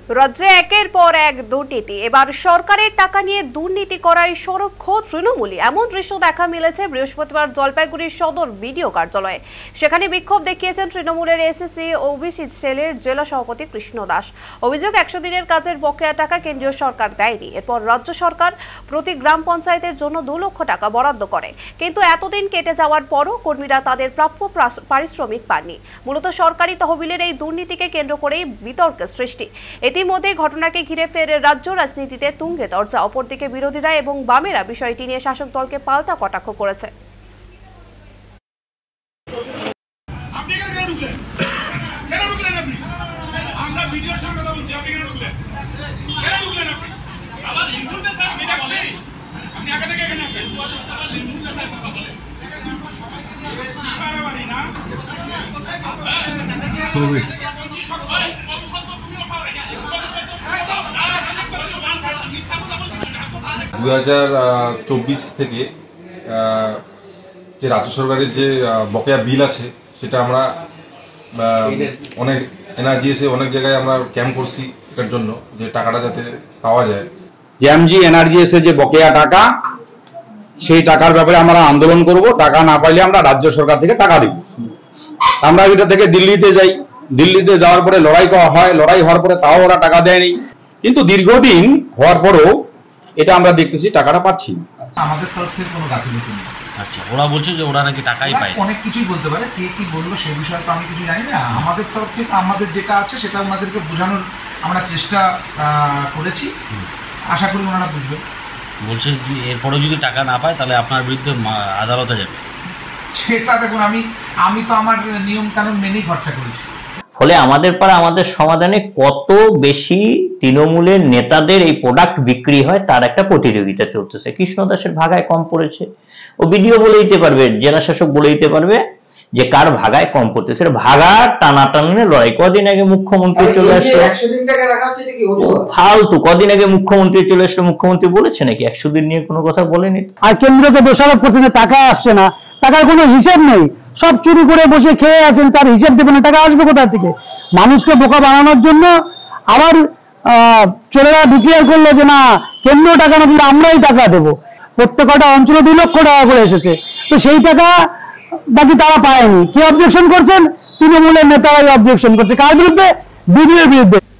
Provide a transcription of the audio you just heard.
রাজ্যে একের পর এক দুর্নীতি। এবার সরকারের টাকা নিয়ে দুর্নীতি করায় সরব খোদ তৃণমূলী। এমন দৃশ্য দেখা মিলেছে বৃহস্পতিবার জলপাইগুড়ির সদর বিডিও কার্যালয়ে। সেখানে বিক্ষোভ দেখিয়েছেন তৃণমূলের এসএসসি ওবিসি সেলের জেলা সভাপতি কৃষ্ণ দাস। অভিযোগ, 100 দিনের কাজের বকেয়া টাকা কেন্দ্রীয় সরকার দেয়নি। এরপর রাজ্য সরকার প্রতি গ্রাম পঞ্চায়েতের জন্য 2 লক্ষ টাকা বরাদ্দ করে, কিন্তু এতদিন কেটে যাওয়ার পরও কর্মীরা তাদের প্রাপ্য পারিশ্রমিক পাননি। মূলত সরকারি তহবিলের এই দুর্নীতিকে কেন্দ্র করেই বিতর্কের সৃষ্টি। ইতিমধ্যে ঘটনাকে ঘিরে ফের রাজ্য রাজনীতিতে তুঙ্গে দরজা। অপরদিকে বিরোধীরা এবং বামেরা বিষয়টি নিয়ে শাসক দলকে পাল্টা কটাক্ষ করেছে। থেকে যে রাজ্য সরকারের যে বকেয়া বিল আছে সেটা আমরা অনেক এনআরজিএসে অনেক জায়গায় আমরা ক্যাম্প করছি এটার জন্য, যে টাকাটা যাতে পাওয়া যায়। জ্যামজি এনআরজিএস এর যে বকেয়া টাকা, সেই টাকার ব্যাপারে আমরা আন্দোলন করব। টাকা না পাইলে আমরা রাজ্য সরকার থেকে টাকা দেব। আমরা এটা থেকে দিল্লিতে যাই, দিল্লিতে যাওয়ার পরে লড়াই করা হয়, লড়াই হওয়ার পরে তাও ওরা টাকা দেয়নি। কিন্তু দীর্ঘদিন হওয়ার পরও এটা আমরা দেখতেছি টাকাটা পাচ্ছি। আমাদের তরফ থেকে কোনো গাফিলতি নেই। আচ্ছা, ওরা বলছে যে ওরা নাকি টাকাই পায়। অনেক কিছুই বলতে পারে, কে কি বললো সেই বিষয়ে তো আমি কিছু জানি না। আমাদের তরফ থেকে আমাদের যেটা আছে সেটা ওনাদেরকে বোঝানোর আমরা চেষ্টা করেছি। আশা করি ওনারা বুঝবেন। বলছে যে এরপরেও যদি টাকা না পায় তাহলে আপনার বিরুদ্ধে আদালতে যাবে। সেটা দেখুন, আমি তো আমার নিয়ম কানুন মেনেই খরচা করেছি। ফলে আমাদের পাড়া আমাদের সমাধানে কত বেশি তৃণমূলের নেতাদের এই প্রোডাক্ট বিক্রি হয় তার একটা প্রতিযোগিতা চলতেছে। কৃষ্ণ দাসের ভাগায় কম পড়েছে, ও ভিডিও বলে দিতে পারবে, জেলা শাসক বলে দিতে পারবে যে কার ভাগায় কম পড়তেছে। ভাগা টানাটানি লড়াই। কদিন আগে মুখ্যমন্ত্রী চলে আসলো, ফালতু। কদিন আগে মুখ্যমন্ত্রী চলে আসলো, মুখ্যমন্ত্রী বলেছে নাকি 100 দিন নিয়ে কোনো কথা বলেনি। আর কেন্দ্রকে দোষারোপ করছে যে টাকা আসছে না, টাকার কোনো হিসেব নেই, সব চুরি করে বসে খেয়ে আছেন, তার হিসেব দেবেন না, টাকা আসবে কোথা থেকে? মানুষকে বোকা বানানোর জন্য আবার চোরেরা ডিক্লেয়ার করলো যে না, কেন্দ্র টাকা না দিলে আমরাই টাকা দেবো। প্রত্যেকটা অঞ্চলে 2 লক্ষ টাকা করে এসেছে, তো সেই টাকা বাকি তারা পায়নি। কি অবজেকশন করছেন? তৃণমূলের নেতারাই অবজেকশন করছে। কার বিরুদ্ধে? বিডিওর বিরুদ্ধে।